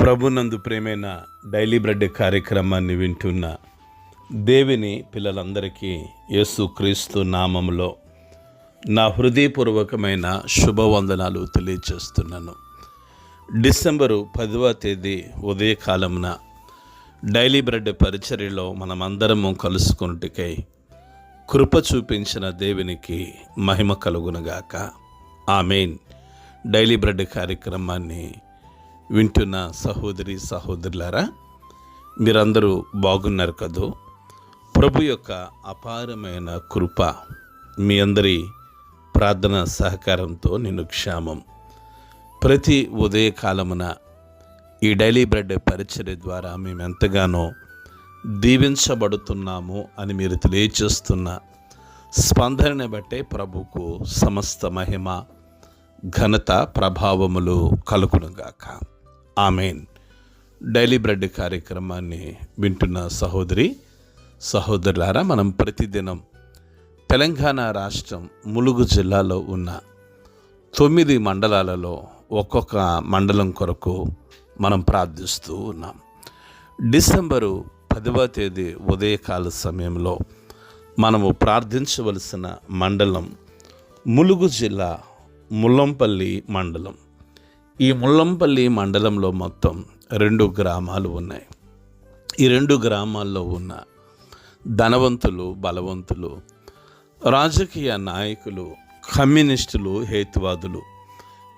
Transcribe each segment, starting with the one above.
ప్రభునందు ప్రేమైన daily bread కార్యక్రమాన్ని వింటున్న దేవుని పిల్లలందరికీ యేసుక్రీస్తు నామములో నా హృదయపూర్వకమైన శుభవందనాలు తెలియజేస్తున్నాను. డిసెంబరు 10వ తేదీ ఉదయకాలమున డైలీ బ్రెడ్ పరిచర్యలో మనమందరము కలుసుకొనుటకై కృప చూపించిన దేవునికి మహిమ కలుగునుగాక. ఆమేన్. డైలీ బ్రెడ్ కార్యక్రమాన్ని వింటున్న సహోదరి సహోదరులారా, మీరందరూ బాగున్నారు కదూ? ప్రభు యొక్క అపారమైన కృప మీ అందరి ప్రార్థన సహకారంతో నేను క్షేమం. ప్రతి ఉదయకాలమున ఈ డైలీ బ్రెడ్ పరిచర్య ద్వారా మేము ఎంతగానో దీవించబడుతున్నాము అని మీరు తెలియచేస్తున్న స్పందనని బట్టే ప్రభుకు సమస్త మహిమ ఘనత ప్రభావములు కలుగునుగాక. ఆమేన్. డైలీ బ్రెడ్ కార్యక్రమాన్ని వింటున్న సహోదరి సహోదరులారా, మనం ప్రతిదినం తెలంగాణ రాష్ట్రం ములుగు జిల్లాలో ఉన్న 9 మండలాలలో ఒక్కొక్క మండలం కొరకు మనం ప్రార్థిస్తూ ఉన్నాం. డిసెంబరు 10వ తేదీ ఉదయకాల సమయంలో మనము ప్రార్థించవలసిన మండలం ములుగు జిల్లా ముల్లంపల్లి మండలం. ఈ ముల్లంపల్లి మండలంలో మొత్తం 2 గ్రామాలు ఉన్నాయి. ఈ 2 గ్రామాల్లో ఉన్న ధనవంతులు, బలవంతులు, రాజకీయ నాయకులు, కమ్యూనిస్టులు, హేతువాదులు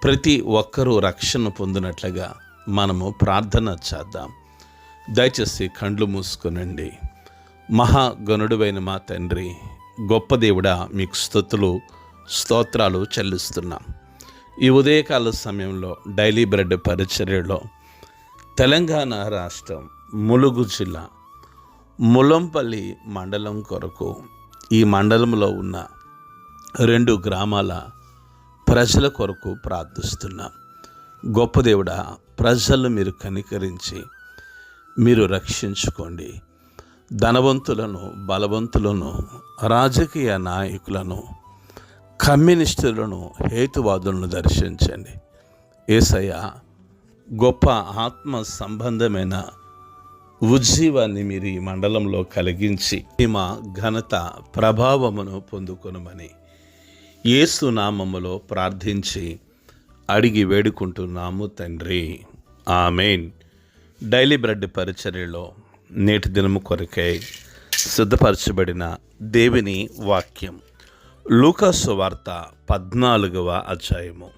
ప్రతి ఒక్కరూ రక్షణ పొందినట్లుగా మనము ప్రార్థన చేద్దాం. దయచేసి కండ్లు మూసుకొనండి. మహాగణుడువైన మా తండ్రి, గొప్ప దేవుడా, మీకు స్తుతులు స్తోత్రాలు చెల్లిస్తున్నాం. ఈ ఉదయకాల సమయంలో డైలీ బ్రెడ్ పరిచర్యలో తెలంగాణ రాష్ట్రం ములుగు జిల్లా ముల్లంపల్లి మండలం కొరకు ఈ మండలంలో ఉన్న 2 గ్రామాల ప్రజల కొరకు ప్రార్థిస్తున్నాం. గొప్ప దేవుడా, ప్రజలను మీరు కనికరించి మీరు రక్షించుకోండి. ధనవంతులను, బలవంతులను, రాజకీయ నాయకులను, కమ్యూనిస్టులను, హేతువాదులను దర్శించండి. యేసయ్య, గొప్ప ఆత్మ సంబంధమైన ఉజ్జీవాన్ని మీరు ఈ మండలంలో కలిగించి మా ఘనత ప్రభావమును పొందుకొనమని యేసు నామములో ప్రార్థించి అడిగి వేడుకుంటున్నాము తండ్రి. ఆమేన్. డైలీ బ్రెడ్ పరిచర్యలో నేటి దినము కొరకై సిద్ధపరచబడిన దేవుని వాక్యం లూకాసు వార్త 14వ అధ్యాయము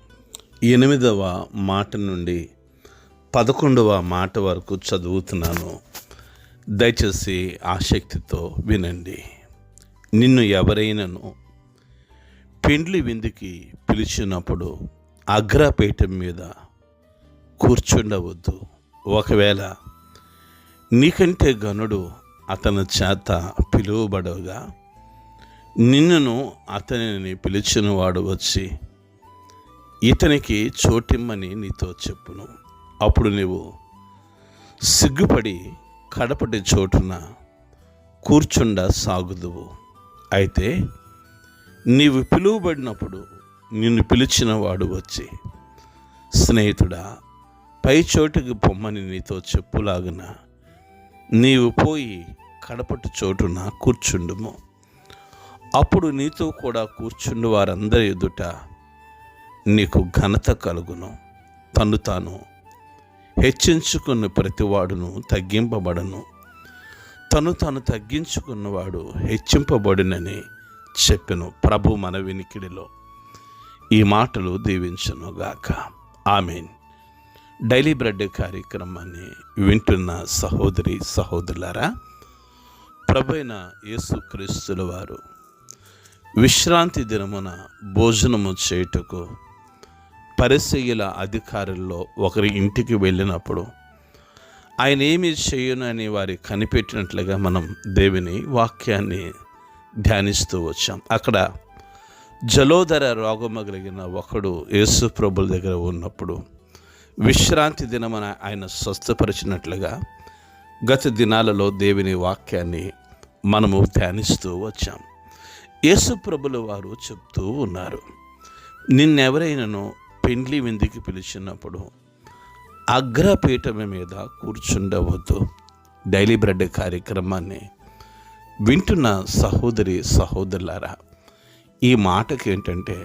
8వ మాట నుండి 11వ మాట వరకు చదువుతున్నాను. దయచేసి ఆసక్తితో వినండి. నిన్ను ఎవరైనాను పెండ్లి విందుకి పిలిచినప్పుడు అగ్రపీఠం మీద కూర్చుండవద్దు. ఒకవేళ నీకంటే గనుడు అతని చేత పిలువబడవుగా నిన్నును అతనిని పిలిచిన వాడు వచ్చి ఇతనికి చోటిమ్మని నీతో చెప్పును. అప్పుడు నీవు సిగ్గుపడి కడపటి చోటున కూర్చుండ సాగుదువు. అయితే నీవు పిలువబడినప్పుడు నిన్ను పిలిచిన వాడు వచ్చి, స్నేహితుడా, పై చోటుకి పొమ్మని నీతో చెప్పులాగున నీవు పోయి కడపటి చోటున కూర్చుండుము. అప్పుడు నీతో కూడా కూర్చుండు వారందరి ఎదుట నీకు ఘనత కలుగును. తను తాను హెచ్చించుకున్న ప్రతివాడును తగ్గింపబడను, తను తాను తగ్గించుకున్నవాడు హెచ్చింపబడునని చెప్పెను. ప్రభు మన వినికిడిలో ఈ మాటలు దీవించునుగాక. ఆమేన్. డైలీ బ్రెడ్ కార్యక్రమాన్ని వింటున్న సహోదరి సహోదరులారా, ప్రభువైన యేసుక్రీస్తుల వారు విశ్రాంతి దినమున భోజనము చేయుటకు పరిసయ్యుల అధికారుల్లో ఒకరి ఇంటికి వెళ్ళినప్పుడు ఆయన ఏమి చేయనని వారి కనిపెట్టినట్లుగా మనం దేవుని వాక్యాన్ని ధ్యానిస్తూ వచ్చాం. అక్కడ జలోదర రోగము కలిగిన ఒకడు యేసు ప్రభుల దగ్గర ఉన్నప్పుడు విశ్రాంతి దినమున ఆయన స్వస్థపరిచినట్లుగా గత దినాలలో దేవుని వాక్యాన్ని మనము ధ్యానిస్తూ వచ్చాం. యేసు ప్రభుల వారు చెప్తూ ఉన్నారు, నిన్నెవరైనాను పెండ్లి విందుకి పిలిచినప్పుడు అగ్రపీఠం మీద కూర్చుండవద్దు. డైలీ బ్రెడ్ కార్యక్రమాన్ని వింటున్న సహోదరి సహోదరులారా, ఈ మాటకి ఏంటంటే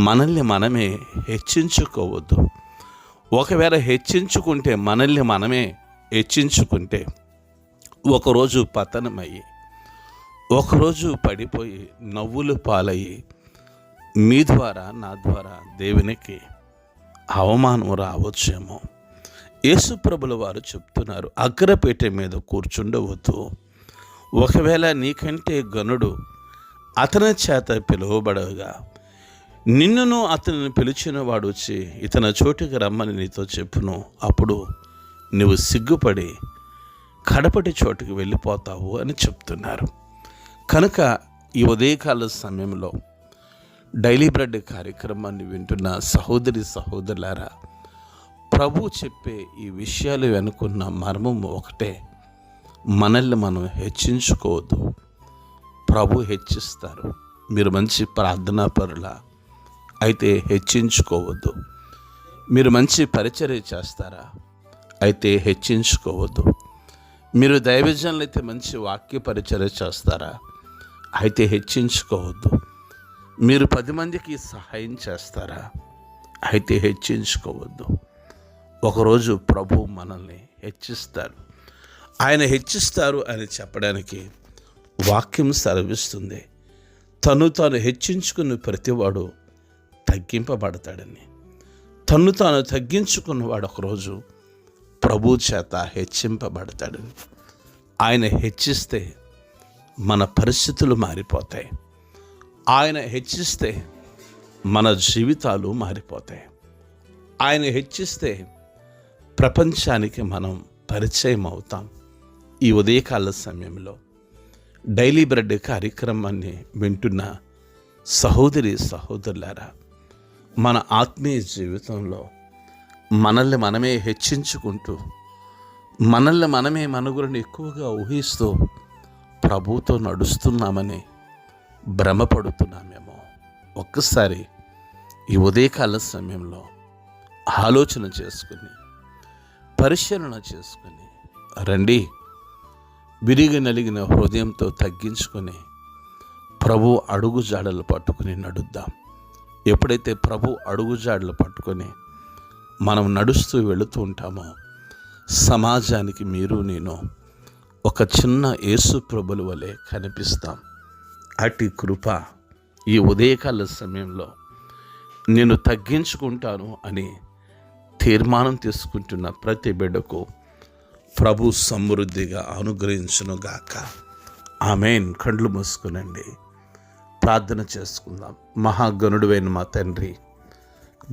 మనల్ని మనమే హెచ్చించుకోవద్దు. ఒకవేళ హెచ్చించుకుంటే, మనల్ని మనమే హెచ్చించుకుంటే ఒకరోజు పతనమయ్యి, ఒకరోజు పడిపోయి నవ్వులు పాలయ్యి మీ ద్వారా నా ద్వారా దేవునికి అవమానం రావచ్చేమో. యేసుప్రభుల వారు చెప్తున్నారు, అగ్రపీఠం మీద కూర్చుండవద్దు. ఒకవేళ నీకంటే గనుడు అతని చేత పిలువబడగా నిన్నును అతనిని పిలిచిన వాడు వచ్చి ఇతని చోటుకి రమ్మని నీతో చెప్పును, అప్పుడు నువ్వు సిగ్గుపడి కడపటి చోటుకి వెళ్ళిపోతావు అని చెప్తున్నారు. కనుక ఈ ఉదయకాల సమయంలో డైలీ బ్రెడ్ కార్యక్రమాన్ని వింటున్న సహోదరి సహోదరులారా, ప్రభు చెప్పే ఈ విషయాలు వెనుకున్న మర్మం ఒకటే, మనల్ని మనం హెచ్చించుకోవద్దు. ప్రభు హెచ్చిస్తారు. మీరు మంచి ప్రార్థనా పరులా అయితే హెచ్చించుకోవద్దు. మీరు మంచి పరిచర్య చేస్తారా అయితే హెచ్చించుకోవద్దు. మీరు దైవజనులు అయితే మంచి వాక్య పరిచర్య చేస్తారా అయితే హెచ్చించుకోవద్దు. మీరు 10 మందికి సహాయం చేస్తారా అయితే హెచ్చించుకోవద్దు. ఒకరోజు ప్రభు మనల్ని హెచ్చిస్తారు. ఆయన హెచ్చిస్తారు అని చెప్పడానికి వాక్యం సెలవిస్తుంది, తను తాను హెచ్చించుకున్న ప్రతివాడు తగ్గింపబడతాడని. తను తాను తగ్గించుకున్నవాడు ఒకరోజు ప్రభు చేత హెచ్చింపబడతాడని. ఆయన హెచ్చిస్తే మన పరిస్థితులు మారిపోతాయి. ఆయన హెచ్చిస్తే మన జీవితాలు మారిపోతాయి. ఆయన హెచ్చిస్తే ప్రపంచానికి మనం పరిచయం అవుతాం. ఈ ఉదయకాల సమయంలో డైలీ బ్రెడ్ కార్యక్రమాన్ని వింటున్న సహోదరి సహోదరులారా, మన ఆత్మీయ జీవితంలో మనల్ని మనమే హెచ్చించుకుంటూ, మనల్ని మనమే మనుగురిని ఎక్కువగా ఊహిస్తూ ప్రభువుతో నడుస్తున్నామని భ్రమపడుతున్నామేమో. ఒక్కసారి ఈ ఉదయకాల సమయంలో ఆలోచన చేసుకుని, పరిశీలన చేసుకుని రండి. విరిగి నలిగిన హృదయంతో తగ్గించుకొని ప్రభు అడుగుజాడలు పట్టుకుని నడుద్దాం. ఎప్పుడైతే ప్రభు అడుగుజాడలు పట్టుకొని మనం నడుస్తూ వెళుతూ ఉంటామో, సమాజానికి మీరు నేను ఒక చిన్న యేసు ప్రభుల వలె కనిపిస్తాం. అట్టి కృప ఈ ఉదయకాల సమయంలో నేను తగ్గించుకుంటాను అని తీర్మానం తీసుకుంటున్న ప్రతి బిడ్డకు ప్రభు సమృద్ధిగా అనుగ్రహించునుగాక. ఆమేన్. కండ్లు మూసుకునండి, ప్రార్థన చేసుకుందాం. మహాగణుడువైన మా తండ్రి,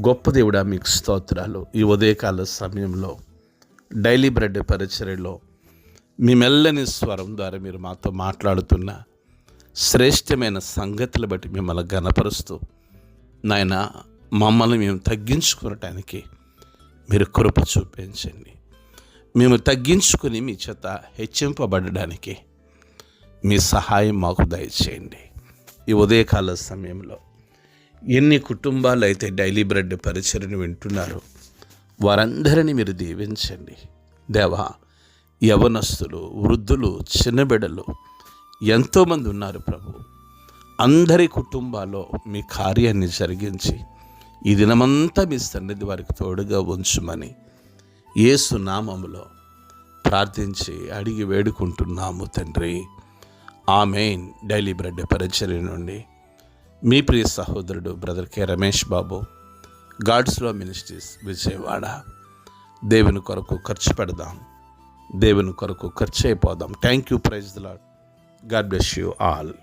గొప్ప దేవుడా, మీకు స్తోత్రాలు. ఈ ఉదయకాల సమయంలో డైలీ బ్రెడ్ పరిచర్యలో మీ మెల్లని స్వరం ద్వారా మీరు మాతో మాట్లాడుతున్న శ్రేష్టమైన సంగతులు బట్టి మిమ్మల్ని ఘనపరుస్తూ, నాయన మమ్మల్ని మేము తగ్గించుకోవటానికి మీరు కృప చూపించండి. మేము తగ్గించుకుని మీ చేత హెచ్చింపబడడానికి మీ సహాయం మాకు దయచేయండి. ఈ ఉదయకాల సమయంలో ఎన్ని కుటుంబాలు అయితే డైలీ బ్రెడ్ పరిచర్యను వింటున్నారో వారందరినీ మీరు దీవించండి. దేవా, యవనస్తులు, వృద్ధులు, చిన్నబిడ్డలు ఎంతోమంది ఉన్నారు ప్రభు. అందరి కుటుంబాల్లో మీ కార్యాన్ని జరిగించి ఈ దినమంతా మీ సన్నిధి వారికి తోడుగా ఉంచుమని యేసు నామములో ప్రార్థించి అడిగి వేడుకుంటున్నాము తండ్రి. ఆమేన్. డైలీ బ్రెడ్ పరిచర్య నుండి మీ ప్రియ సహోదరుడు brother K Ramesh Babu, God's law ministries, Vijayawada. దేవుని కొరకు ఖర్చు పెడదాం, దేవుని కొరకు ఖర్చు అయిపోదాం. Thank you. Praise the Lord. God bless you all.